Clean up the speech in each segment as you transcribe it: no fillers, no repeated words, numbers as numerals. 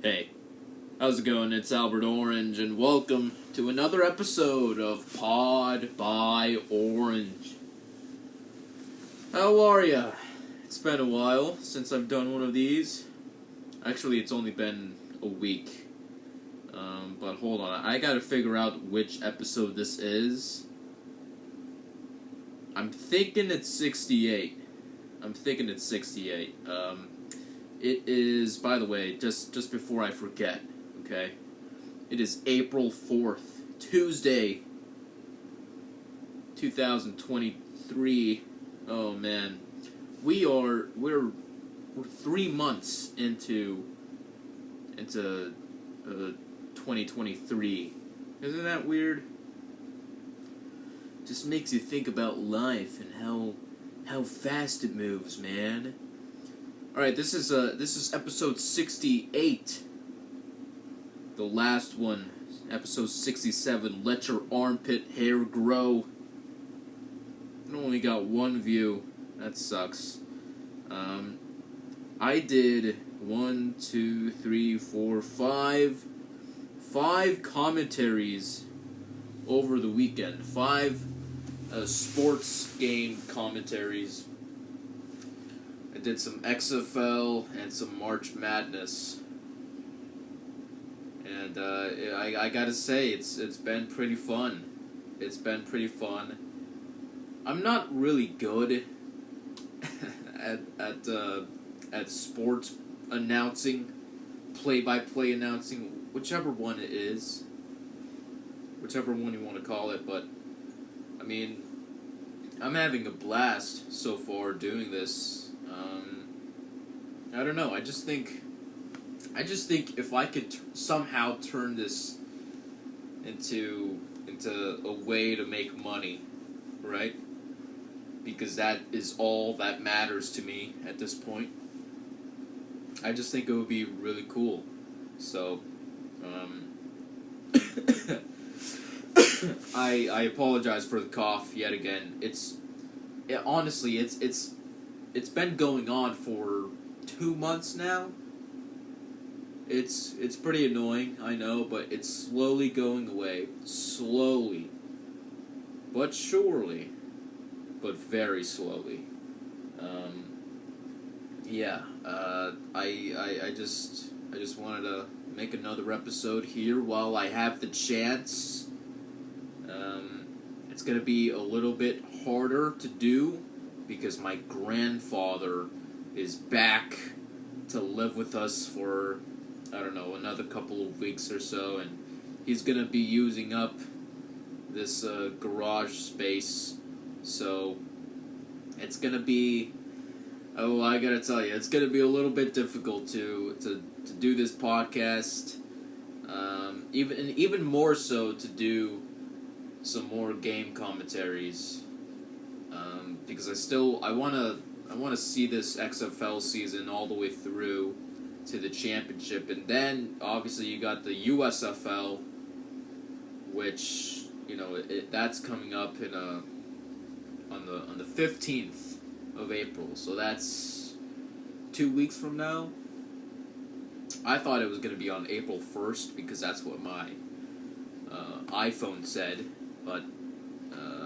Hey, how's it going? It's Albert Orange, and welcome to another episode of Pod.by.Orange. How are ya? It's been a while since I've done one of these. Actually, it's only been a week. But hold on, I gotta figure out which episode this is. I'm thinking it's 68. It is, by the way, just before I forget, okay? It is April 4th, Tuesday, 2023. Oh man. We're 3 months into 2023. Isn't that weird? Just makes you think about life and how fast it moves, man. All right, this is episode 68. The last one, episode 67. Let your armpit hair grow. It only got one view. That sucks. I did 5 commentaries over the weekend. 5 sports game commentaries. I did some XFL and some March Madness, and I gotta say it's been pretty fun. I'm not really good at sports announcing, play-by-play announcing, whichever one it is, whichever one you want to call it. But I mean, I'm having a blast so far doing this. I don't know. I just think if I could somehow turn this into a way to make money, right? Because that is all that matters to me at this point. I just think it would be really cool. So, I apologize for the cough yet again. Honestly, it's been going on for 2 months now. It's pretty annoying, I know, but it's slowly going away. Slowly. But surely. But very slowly. I just wanted to make another episode here while I have the chance. It's gonna be a little bit harder to do because my grandfather is back to live with us for, I don't know, another couple of weeks or so, and he's gonna be using up this garage space, so it's gonna be, I gotta tell you, it's gonna be a little bit difficult to do this podcast, even more so to do some more game commentaries, because I wanna see this XFL season all the way through to the championship, and then obviously you got the USFL, which that's coming up on the 15th of April, so that's 2 weeks from now. I thought it was going to be on April 1st because that's what my iPhone said, but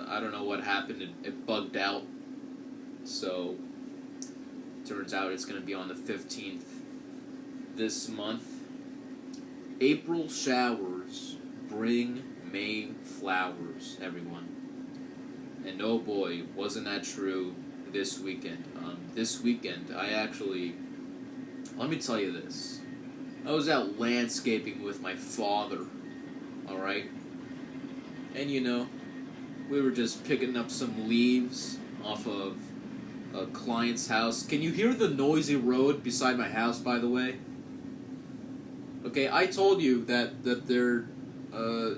I don't know what happened. It bugged out, so turns out it's going to be on the 15th this month. April showers bring May flowers, everyone. And oh boy, wasn't that true this weekend. This weekend, let me tell you this. I was out landscaping with my father, alright? And we were just picking up some leaves off of a client's house. Can you hear the noisy road beside my house, by the way? Okay, I told you that they're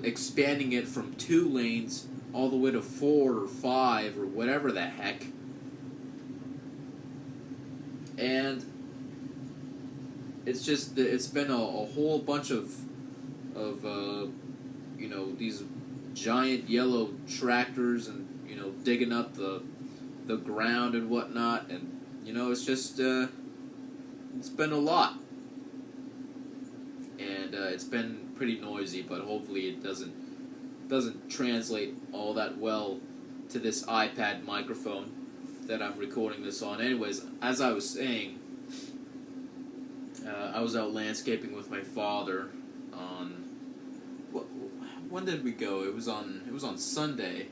expanding it from 2 lanes all the way to 4 or 5 or whatever the heck. And it's been a whole bunch of these giant yellow tractors and digging up the ground and whatnot, and it's been a lot. it's been pretty noisy, but hopefully it doesn't translate all that well to this iPad microphone that I'm recording this on. Anyways, as I was saying, I was out landscaping with my father on... When did we go? It was on Sunday.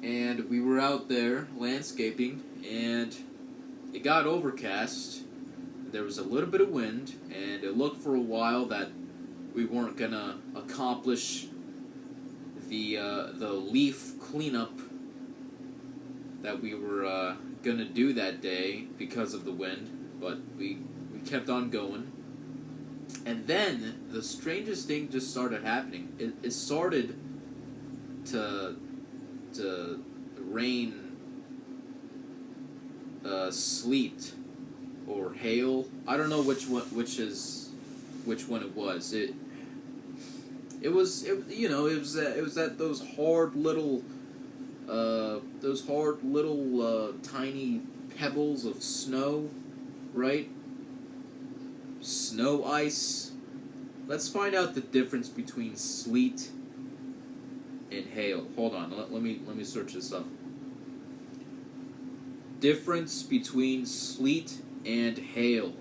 And we were out there landscaping, and it got overcast. There was a little bit of wind, and it looked for a while that we weren't gonna accomplish the leaf cleanup that we were gonna do that day because of the wind. But we kept on going, and then the strangest thing just started happening. It started to rain sleet or hail. I don't know which one it was. It was that those hard little tiny pebbles of snow, right? Snow ice. Let's find out the difference between sleet and hail. Hold on, let me search this up. Difference between sleet and hail.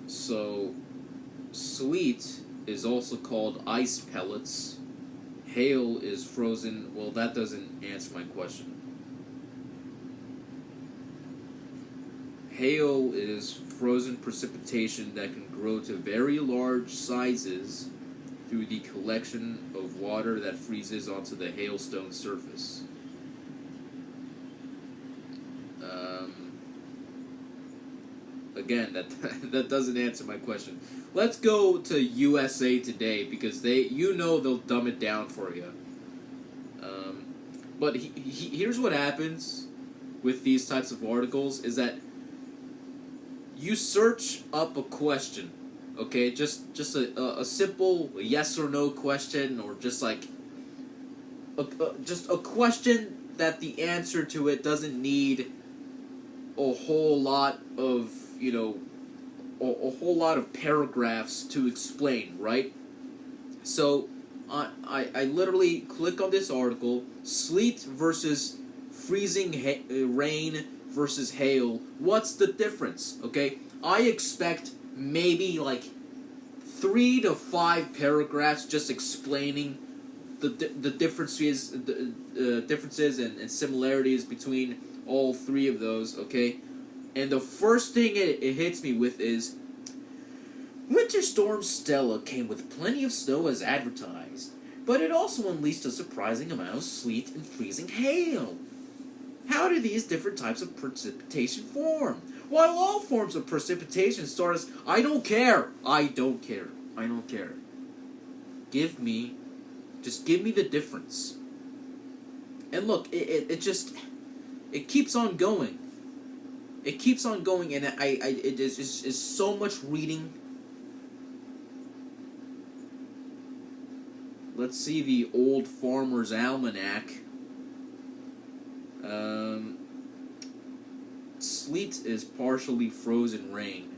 So, sleet is also called ice pellets. Hail is frozen. Well, that doesn't answer my question. Hail is frozen precipitation that can grow to very large sizes through the collection of water that freezes onto the hailstone surface. Again, that doesn't answer my question. Let's go to USA Today, because they'll dumb it down for you. But here's what happens with these types of articles is that you search up a question, okay? Just a simple yes or no question, or just like just a question that the answer to it doesn't need a whole lot of a whole lot of paragraphs to explain, right? So I literally click on this article: sleet versus freezing rain versus hail. What's the difference? Okay, I expect maybe like 3 to 5 paragraphs just explaining the differences, differences and similarities between all three of those. Okay, and the first thing it hits me with is, Winter Storm Stella came with plenty of snow as advertised, but it also unleashed a surprising amount of sleet and freezing hail. How do these different types of precipitation form? While all forms of precipitation start as, I don't care. Just give me the difference. And look, it keeps on going. It keeps on going, and it is so much reading. Let's see the Old Farmer's Almanac. Sleet is partially frozen rain,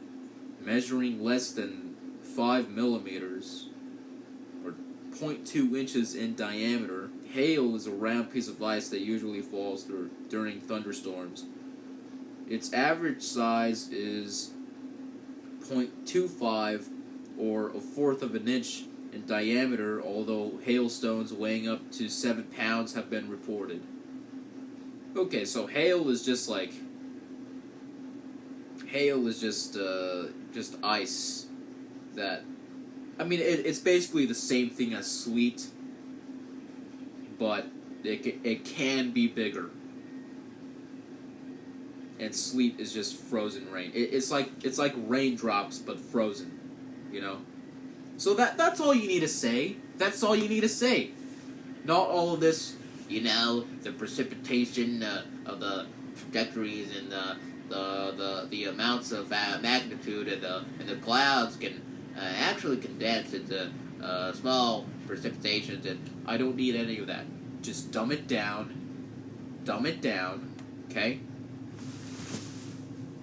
measuring less than 5 millimeters, or 0.2 inches in diameter. Hail is a round piece of ice that usually falls during thunderstorms. Its average size is 0.25, or a fourth of an inch in diameter, although hailstones weighing up to 7 pounds have been reported. Okay, so hail is just ice that, I mean, it's basically the same thing as sleet, but it can be bigger. And sleet is just frozen rain. It's like raindrops but frozen, you know. So that's all you need to say. That's all you need to say. Not all of this, the precipitation of the trajectories and the amounts of magnitude and the clouds can actually condense into small precipitations, and I don't need any of that. just dumb it down, okay?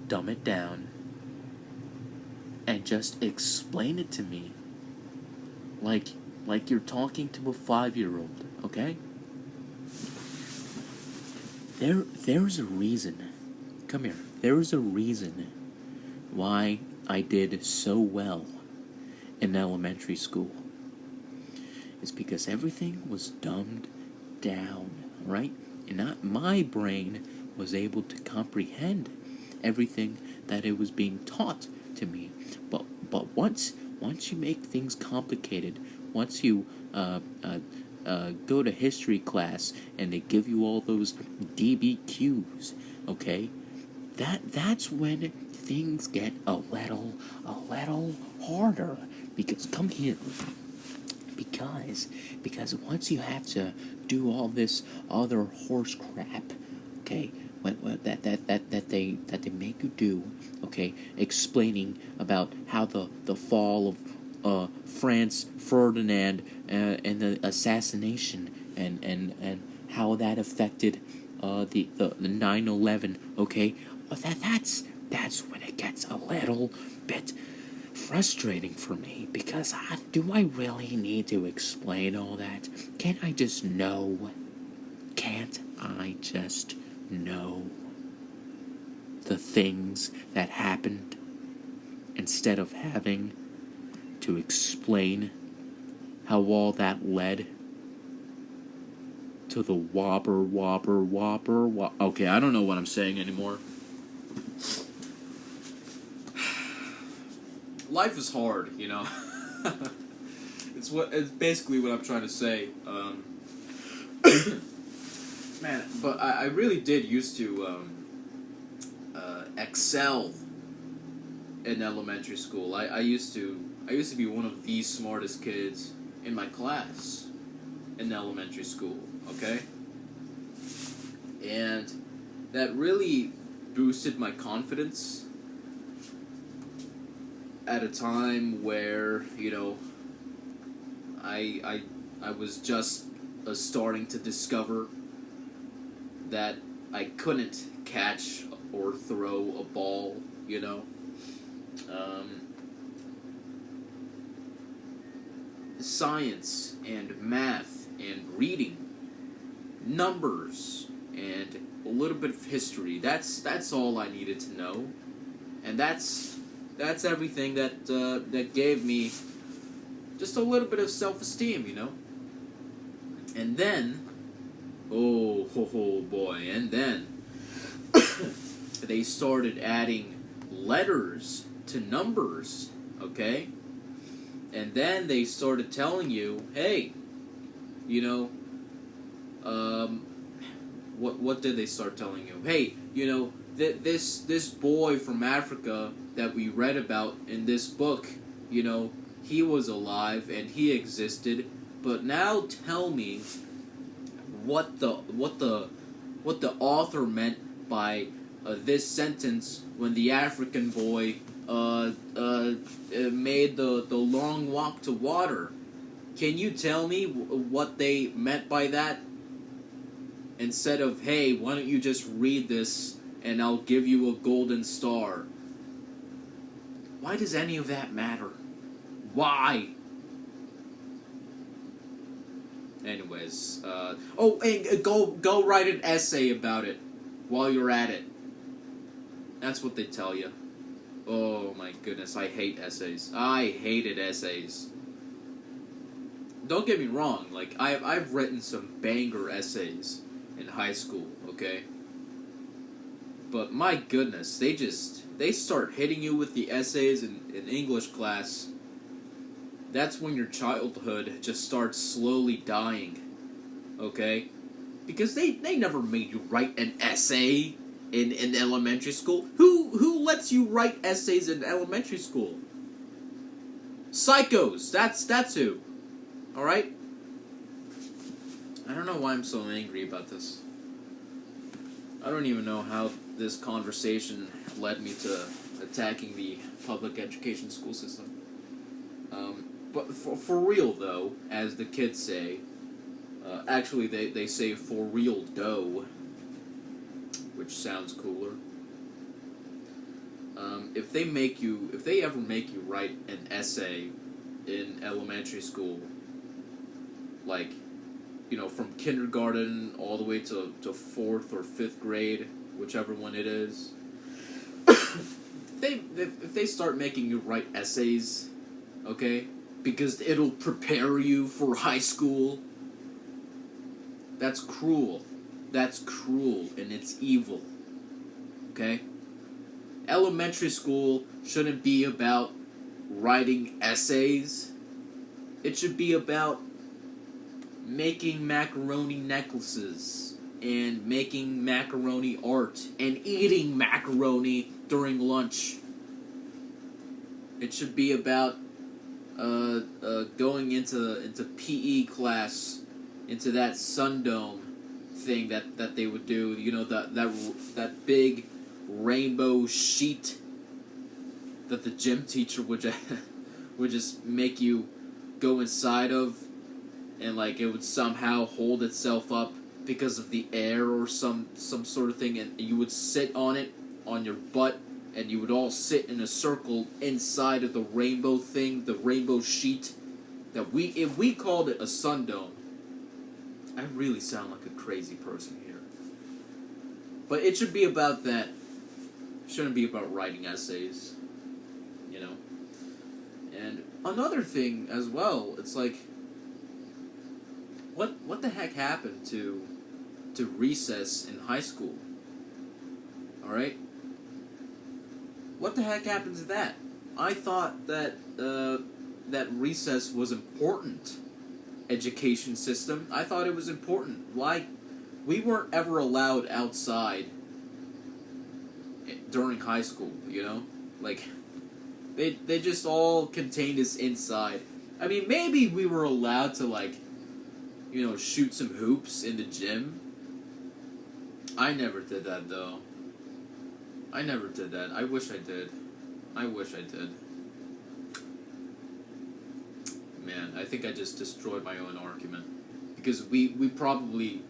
Dumb it down, and just explain it to me like you're talking to a 5-year-old, okay? There's a reason. Come here. There's a reason why I did so well in elementary school. It's because everything was dumbed down, right? And not my brain was able to comprehend everything that it was being taught to me. But once you make things complicated, once you go to history class and they give you all those DBQs, okay, that's when things get a little harder. Because come here. Because once you have to do all this other horse crap, okay, that they make you do, okay, explaining about how the fall of Franz Ferdinand and the assassination and how that affected the 9/11, okay, that's when it gets a little bit frustrating for me, because do I really need to explain all that? Can't I just know? Can't I just know the things that happened instead of having to explain how all that led to the whopper? Okay, I don't know what I'm saying anymore. Life is hard, you know. It's basically what I'm trying to say. Man, but I really did used to excel in elementary school. I used to be one of the smartest kids in my class in elementary school, okay? And that really boosted my confidence at a time where, you know, I was just starting to discover that I couldn't catch or throw a ball, you know. Science and math and reading, numbers, and a little bit of history. That's all I needed to know, and that's everything that gave me just a little bit of self-esteem, you know. And then, oh boy, and then they started adding letters to numbers, okay? And then they started telling you, hey, you know, what did they start telling you? Hey, you know, this boy from Africa that we read about in this book, you know, he was alive and he existed. But now tell me what the author meant by this sentence when the African boy made the long walk to water. Can you tell me what they meant by that? Instead of, hey, why don't you just read this and I'll give you a golden star. Why does any of that matter? Why? Anyways, and go write an essay about it while you're at it. That's what they tell you. Oh my goodness, I hate essays. I hated essays. Don't get me wrong, like, I've written some banger essays in high school, okay? But my goodness, they start hitting you with the essays in English class. That's when your childhood just starts slowly dying, okay? Because they never made you write an essay in elementary school. Who lets you write essays in elementary school? Psychos, that's who. Alright? I don't know why I'm so angry about this. I don't even know how this conversation led me to attacking the public education school system. But for real, though, as the kids say, Actually, they say for real dough, which sounds cooler. If they ever make you write an essay in elementary school, like, from kindergarten all the way to 4th or 5th grade, whichever one it is, if they start making you write essays, okay, because it'll prepare you for high school, that's cruel. That's cruel, and it's evil. Okay? Elementary school shouldn't be about writing essays. It should be about making macaroni necklaces and making macaroni art and eating macaroni during lunch. It should be about going into PE class, into that sundome thing that they would do. That big rainbow sheet that the gym teacher would just make you go inside of, and like it would somehow hold itself up because of the air or some sort of thing, and you would sit on it on your butt, and you would all sit in a circle inside of the rainbow thing, the rainbow sheet. If we called it a sundome, I really sound like a crazy person here. But it should be about that. It shouldn't be about writing essays, And another thing as well, it's like, what the heck happened to recess in high school? All right. What the heck happened to that? I thought that that recess was important. Education system. I thought it was important. Why? We weren't ever allowed outside during high school, Like, they just all contained us inside. I mean, maybe we were allowed to, like, shoot some hoops in the gym. I never did that, though. I never did that. I wish I did. Man, I think I just destroyed my own argument. Because we probably,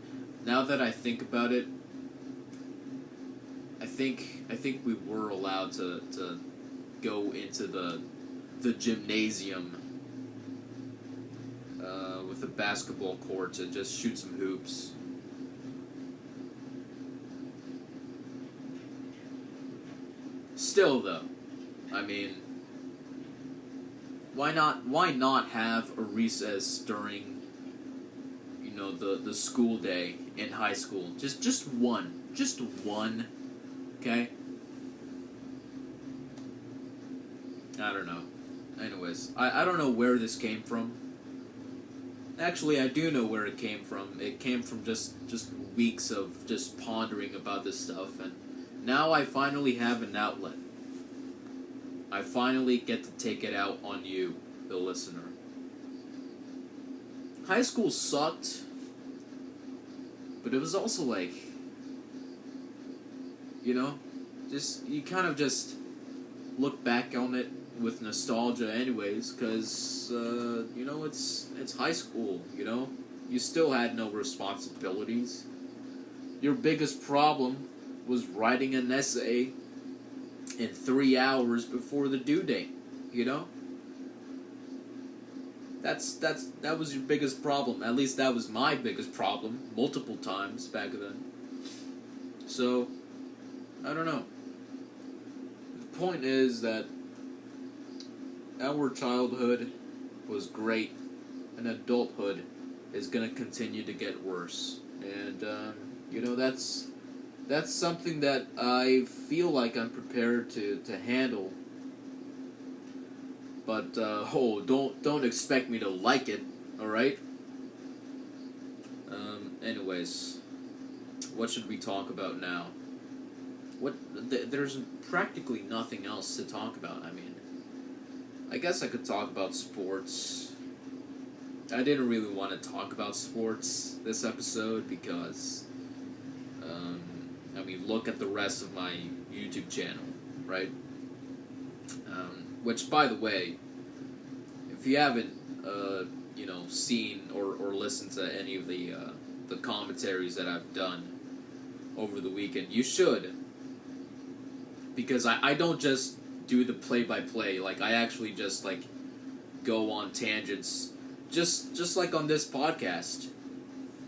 now that I think about it, I think we were allowed to go into the gymnasium with a basketball court to just shoot some hoops. Still, though, I mean, why not have a recess during, the school day in high school? Just one, okay? I don't know. Anyways, I don't know where this came from. Actually, I do know where it came from. It came from just weeks of just pondering about this stuff, and now I finally have an outlet. I finally get to take it out on you, the listener. High school sucked, but it was also like, you kind of just look back on it with nostalgia anyways, because, it's high school, You still had no responsibilities. Your biggest problem was writing an essay in 3 hours before the due date, That was your biggest problem. At least that was my biggest problem multiple times back then. So, I don't know. The point is that our childhood was great, and adulthood is going to continue to get worse. And, that's something that I feel like I'm prepared to handle. But, don't expect me to like it, alright? Anyways, what should we talk about now? There's practically nothing else to talk about. I mean, I guess I could talk about sports. I didn't really want to talk about sports this episode because, look at the rest of my YouTube channel, right? Which, by the way, if you haven't seen or listened to any of the commentaries that I've done over the weekend, you should. Because I don't just do the play-by-play. Like, I actually just, like, go on tangents. Just like on this podcast,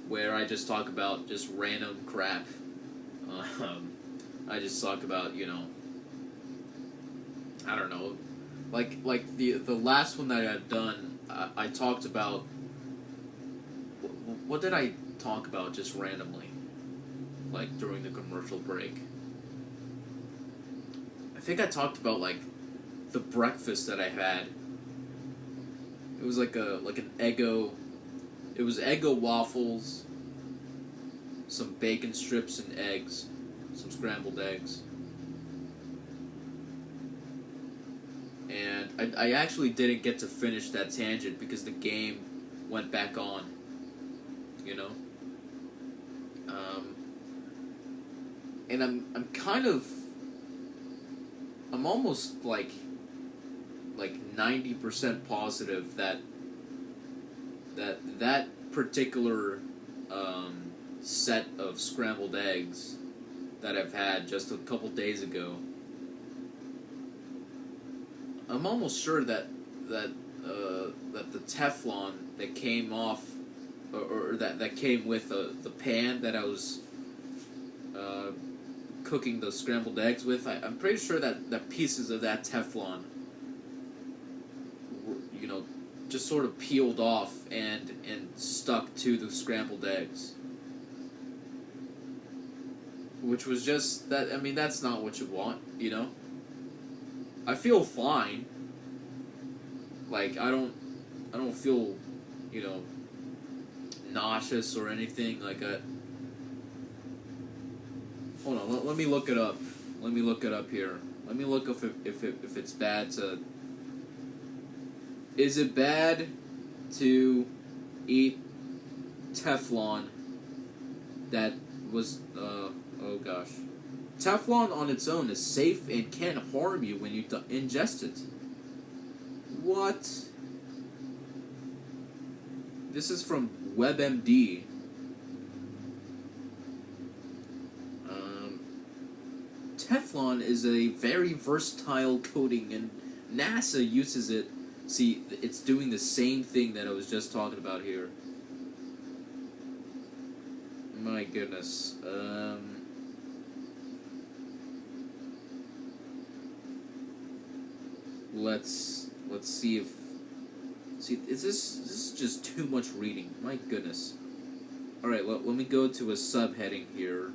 where I just talk about just random crap. I just talk about, I don't know. Like the last one that I've done, I talked about... What did I talk about just randomly? Like, during the commercial break? I think I talked about, like, the breakfast that I had. It was like an Eggo... It was Eggo waffles, some bacon strips and eggs, some scrambled eggs. And I actually didn't get to finish that tangent because the game went back on, and I'm almost like 90% positive that particular set of scrambled eggs that I've had just a couple days ago, I'm almost sure that the Teflon that came off, or that came with the pan that I was cooking the scrambled eggs with, I'm pretty sure that pieces of that Teflon were, just sort of peeled off and stuck to the scrambled eggs. Which was just that. I mean, that's not what you want, I feel fine. Like, I don't feel, nauseous or anything like that. Hold on, let me look it up. Let me look it up here. Let me look if it's bad to... Is it bad to eat Teflon that was, oh gosh. Teflon on its own is safe and can't harm you when you ingest it. What? This is from WebMD. Teflon is a very versatile coating, and NASA uses it. See, it's doing the same thing that I was just talking about here. My goodness. Let's see if... See, this is just too much reading. My goodness. Alright, let me go to a subheading here.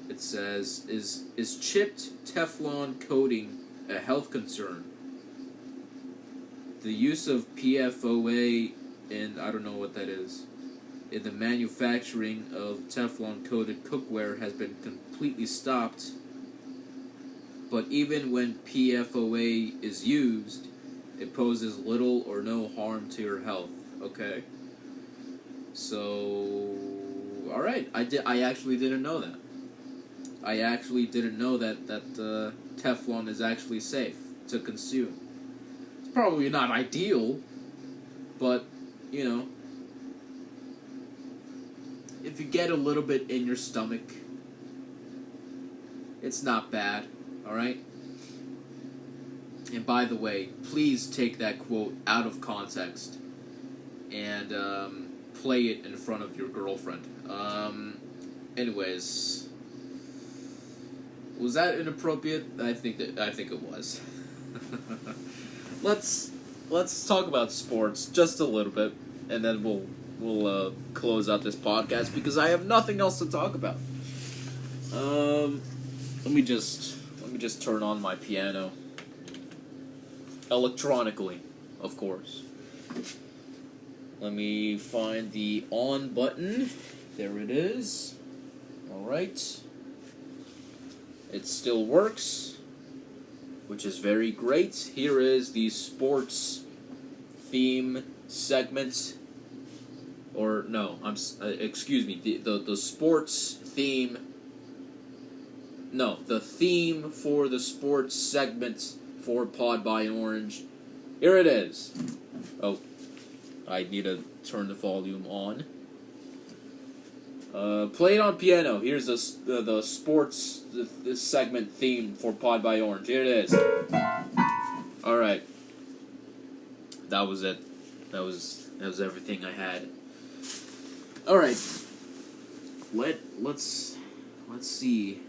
It says, is chipped Teflon coating a health concern? The use of PFOA in, I don't know what that is, in the manufacturing of Teflon-coated cookware has been completely stopped. But even when PFOA is used, it poses little or no harm to your health. Okay? So, alright, I actually didn't know that. I actually didn't know that Teflon is actually safe to consume. It's probably not ideal, but, if you get a little bit in your stomach, it's not bad, alright? And by the way, please take that quote out of context and play it in front of your girlfriend. Anyways... Was that inappropriate? I think it was. Let's talk about sports just a little bit, and then we'll close out this podcast because I have nothing else to talk about. Let me just turn on my piano electronically, of course. Let me find the on button. There it is. All right. It still works, which is very great. Here is the sports theme segment. Or, no, excuse me, the sports theme... No, the theme for the sports segment for Pod by Orange Here it is. Oh, I need to turn the volume on. Play it on piano. Here's the sports this segment theme for Pod by Orange. Here it is. All right. That was it. That was everything I had. All right. Let's see.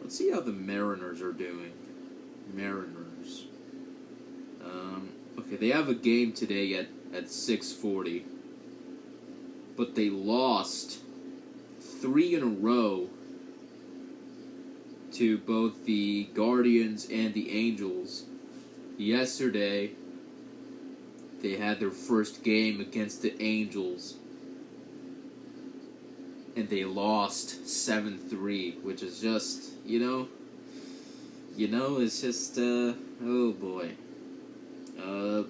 Let's see how the Mariners are doing. Mariners. Okay, they have a game today at 6:40. But they lost 3 in a row to both the Guardians and the Angels. Yesterday, they had their first game against the Angels, and they lost 7-3, which is just, it's just, oh boy.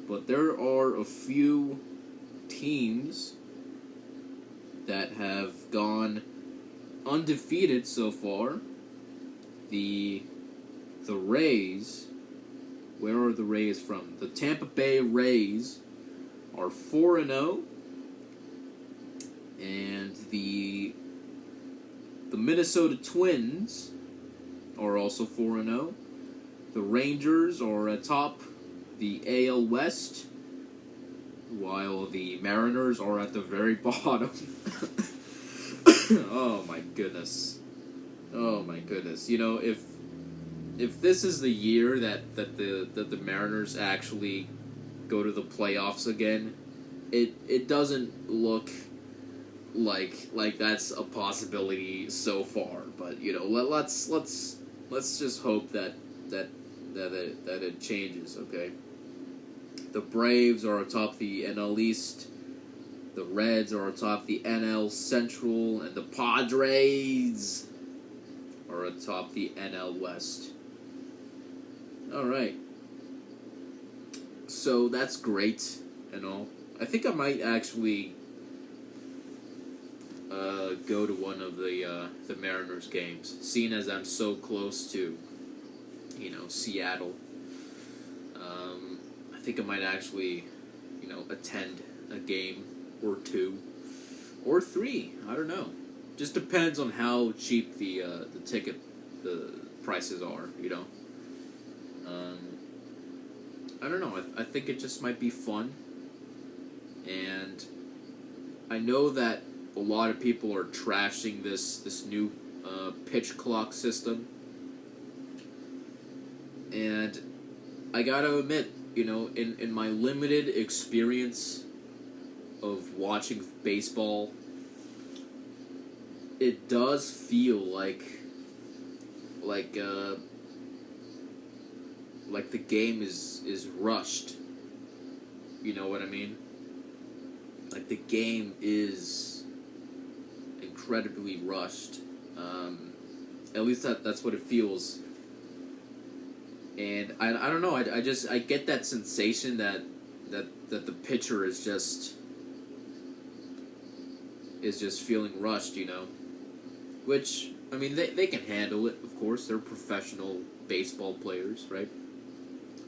But there are a few teams that have gone undefeated so far. The Rays, where are the Rays from? The Tampa Bay Rays are 4-0, and the Minnesota Twins are also 4-0. The Rangers are atop the AL West, while the Mariners are at the very bottom. Oh my goodness. Oh my goodness. If this is the year that the Mariners actually go to the playoffs again, it doesn't look like that's a possibility so far. But let's just hope that it changes, okay? The Braves are atop the NL East. The Reds are atop the NL Central. And the Padres are atop the NL West. Alright. So that's great and all. I think I might actually go to one of the Mariners games, seeing as I'm so close to, Seattle. I think I might actually, attend a game or 2 or 3. I don't know. Just depends on how cheap the the prices are. I don't know. I think it just might be fun, and I know that a lot of people are trashing this new pitch clock system, and I gotta admit, in my limited experience of watching baseball, it does feel like the game is rushed. You know what I mean? Like the game is incredibly rushed. At least that's what it feels. And I don't know. I get that sensation that the pitcher is just feeling rushed. Which, I mean, they can handle it. Of course, they're professional baseball players, right?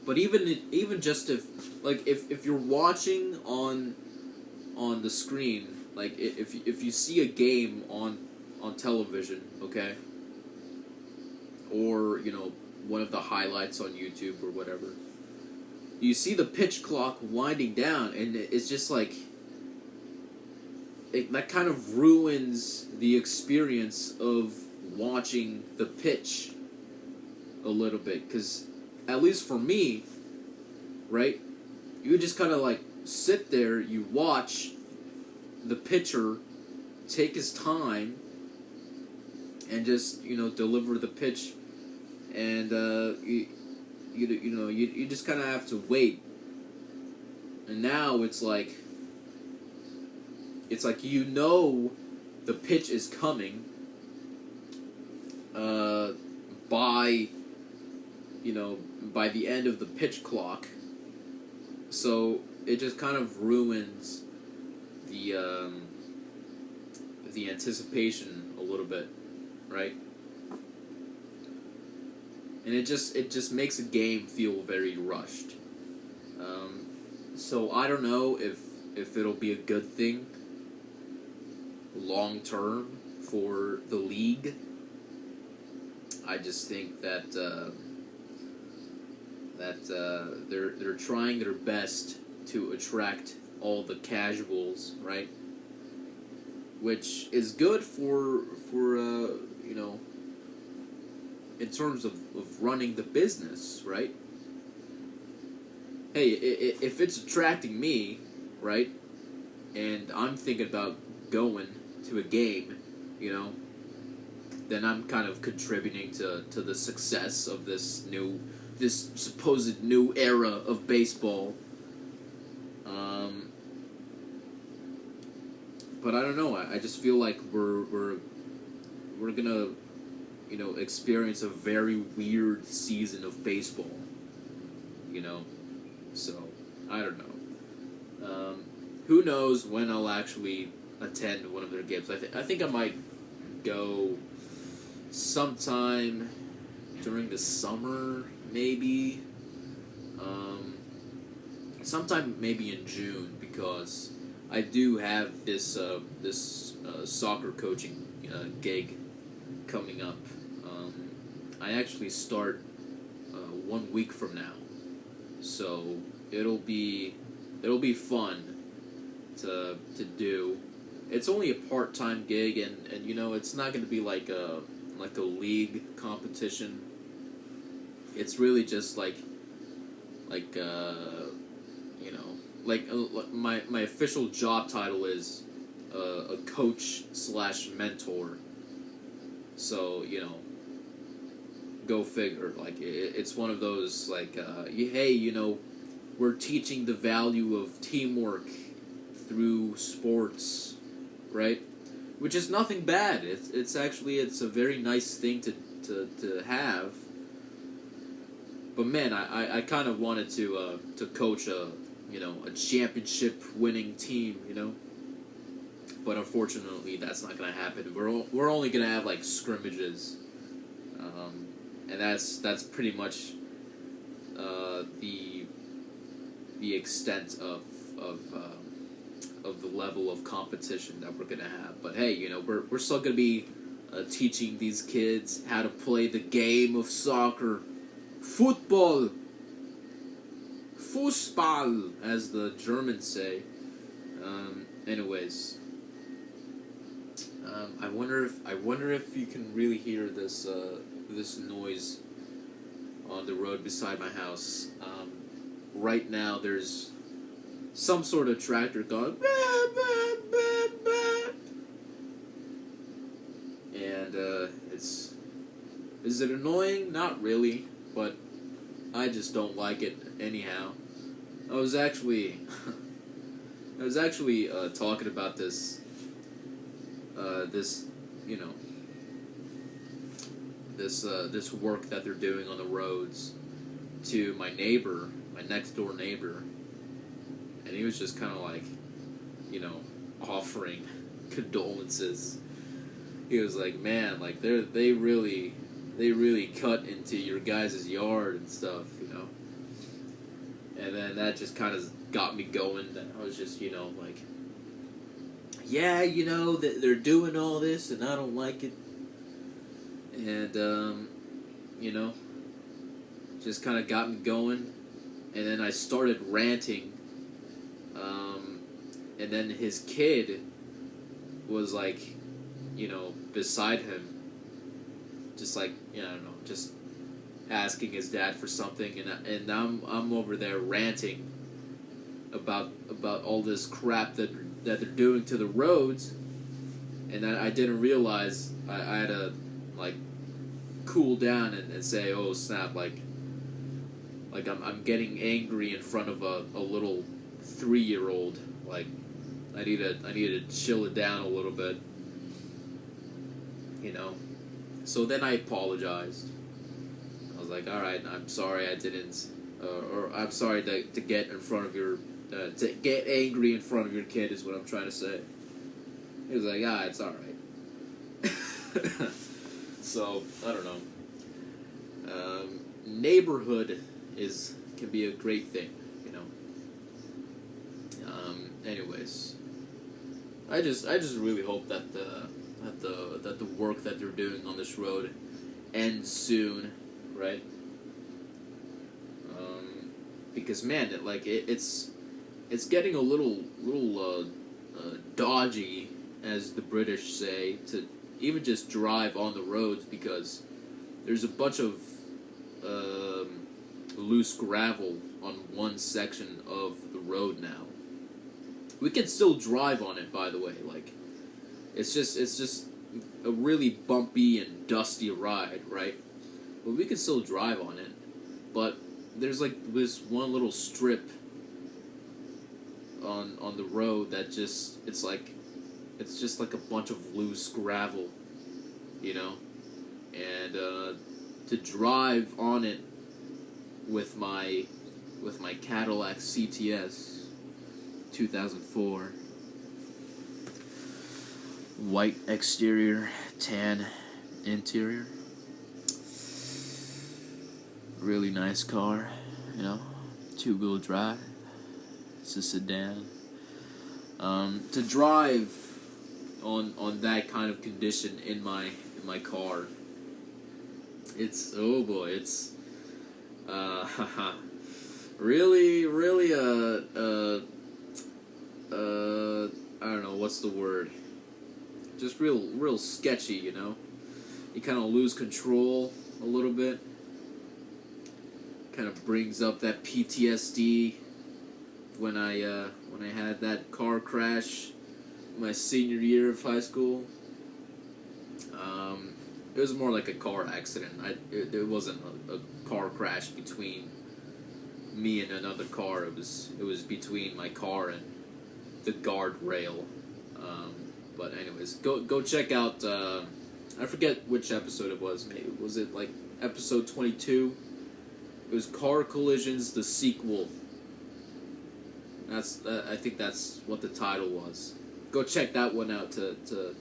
But even just if you're watching on the screen, like if you see a game on television, okay, or one of the highlights on YouTube or whatever, you see the pitch clock winding down, and it's just like that kind of ruins the experience of watching the pitch a little bit, because at least for me, right, you just kind of sit there, you watch the pitcher take his time and just deliver the pitch, and you just kind of have to wait. And now it's like the pitch is coming by the end of the pitch clock, so it just kind of ruins the anticipation a little bit, right? and it just makes a game feel very rushed. So I don't know if it'll be a good thing long term for the league. I just think that they're trying their best to attract all the casuals, right? Which is good for in terms of running the business, right? Hey, if it's attracting me, right, and I'm thinking about going to a game, then I'm kind of contributing to the success of this supposed new era of baseball. But I don't know. I just feel like we're gonna experience a very weird season of baseball. So I don't know. Who knows when I'll actually attend one of their games? I think I might go sometime during the summer, maybe. Sometime maybe in June, because I do have this soccer coaching gig coming up. I actually start 1 week from now, so it'll be fun to do. It's only a part-time gig, and it's not going to be like a league competition. It's really just like my official job title is a coach / mentor. So go figure. Like it's one of those hey, we're teaching the value of teamwork through sports, right? Which is nothing bad. It's a very nice thing to have. But man, I kind of wanted to coach a championship winning team, But unfortunately, that's not gonna happen. We're only gonna have like scrimmages, and that's pretty much the extent of the level of competition that we're gonna have. But hey, we're still gonna be teaching these kids how to play the game of soccer, football, Fußball, as the Germans say. Anyways, I wonder if you can really hear this noise on the road beside my house. Right now, there's some sort of tractor going, bah, bah, bah, bah. And is it annoying? Not really, but I just don't like it anyhow. I was actually talking about this this work that they're doing on the roads to my next door neighbor, and he was just kind of like, offering condolences. He was like, man, like they really cut into your guys' yard and stuff, And then that just kind of got me going. I was just, like, yeah, they're doing all this and I don't like it. And, just kind of got me going. And then I started ranting. And then his kid was like, beside him, just like, I don't know, just asking his dad for something, and I'm over there ranting about all this crap that they're doing to the roads, and I didn't realize I had to like cool down and say, oh snap, like I'm getting angry in front of a little 3-year-old. Like I need to chill it down a little bit, So then I apologized. I was like, all right, I'm sorry I didn't, or I'm sorry to get in front of your, to get angry in front of your kid is what I'm trying to say. He was like, it's all right. So I don't know. Neighborhood can be a great thing, you know. Anyways, I just really hope that the work that they're doing on this road ends soon, right? Because man, it's getting a little dodgy, as the British say, to even just drive on the roads, because there's a bunch of loose gravel on one section of the road now. We can still drive on it, by the way. Like, it's just a really bumpy and dusty ride, right? But we can still drive on it. But there's like this one little strip on the road that it's just like a bunch of loose gravel, you know? And to drive on it with my Cadillac CTS 2004, white exterior, tan interior, really nice car, you know, 2-wheel drive. It's a sedan. To drive on that kind of condition in my car, it's, oh boy, it's really I don't know what's the word. Just real sketchy, you know. You kind of lose control a little bit. Kind of brings up that PTSD when I had that car crash my senior year of high school. It was more like a car accident. It wasn't a car crash between me and another car. It was between my car and the guardrail. But anyways, go check out. I forget which episode it was. Maybe was it like episode 22? It was Car Collisions, the sequel. I think that's what the title was. Go check that one out to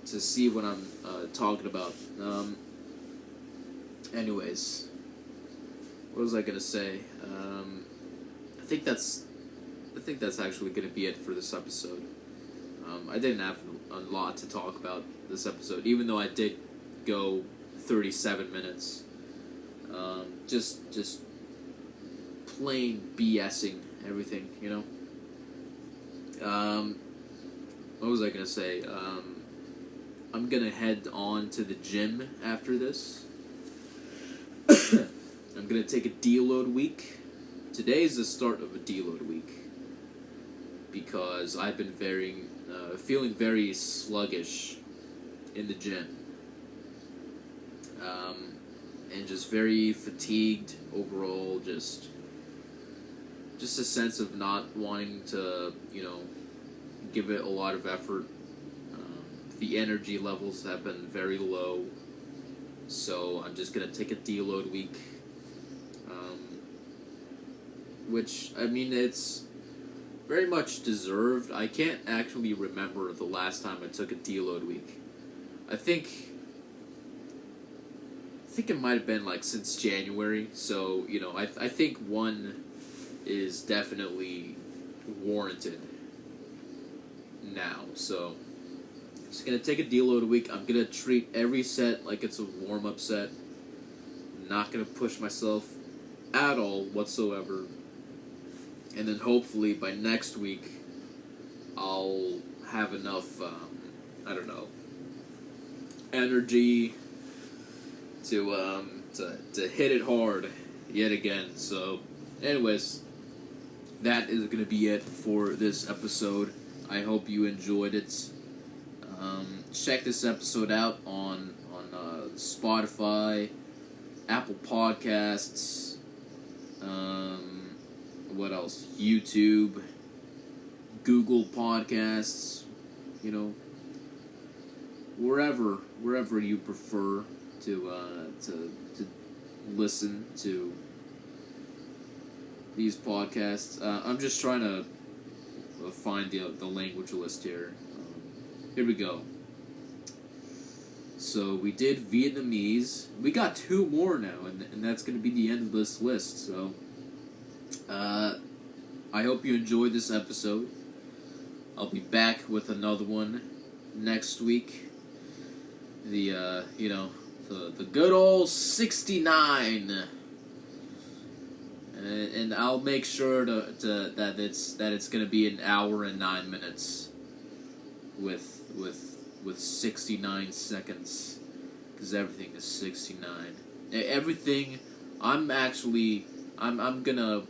see what I'm talking about. Anyways, what was I gonna say? I think that's actually gonna be it for this episode. I didn't have a lot to talk about this episode, even though I did go 37 minutes. Just plain BSing everything, you know. What was I gonna say? I'm gonna head on to the gym after this. I'm gonna take a deload week. Today is the start of a deload week because I've been feeling very sluggish in the gym, and just very fatigued overall. Just a sense of not wanting to, you know, give it a lot of effort. The energy levels have been very low, so I'm just gonna take a deload week. Which, I mean, it's very much deserved. I can't actually remember the last time I took a deload week. I think it might have been like since January. So, you know, I think one is definitely warranted now. So, just gonna take a deload week. I'm gonna treat every set like it's a warm-up set. I'm not gonna push myself at all whatsoever. And then hopefully by next week, I'll have enough, I don't know, energy to hit it hard yet again. So, anyways, that is going to be it for this episode. I hope you enjoyed it. Check this episode out on Spotify, Apple Podcasts, what else? YouTube, Google Podcasts, you know, wherever you prefer to listen to these podcasts. I'm just trying to find the language list here. Here we go. So we did Vietnamese. We got 2 more now, and that's going to be the end of this list. So, I hope you enjoyed this episode. I'll be back with another one next week. The good old 69. And I'll make sure that it's gonna be an hour and 9 minutes with 69 seconds, because everything is 69. Everything. I'm gonna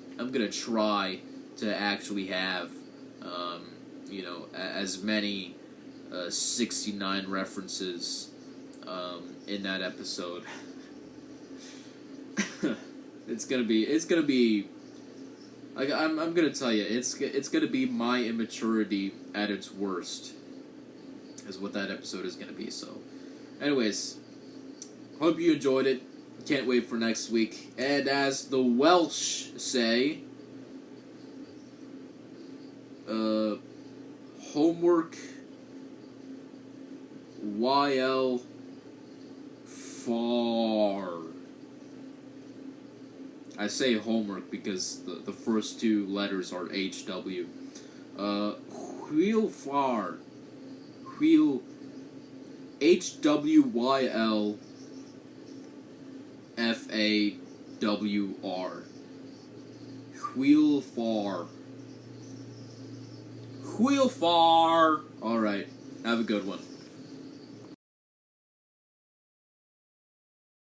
try to actually have as many 69 references in that episode. It's gonna be. I'm gonna tell you, it's gonna be my immaturity at its worst, is what that episode is gonna be. So, anyways, hope you enjoyed it. Can't wait for next week. And as the Welsh say, homework YL far. I say homework because the first 2 letters are HW. Wheel far. Wheel HWYL FAWR. Wheel far. Wheel far. Alright. Have a good one.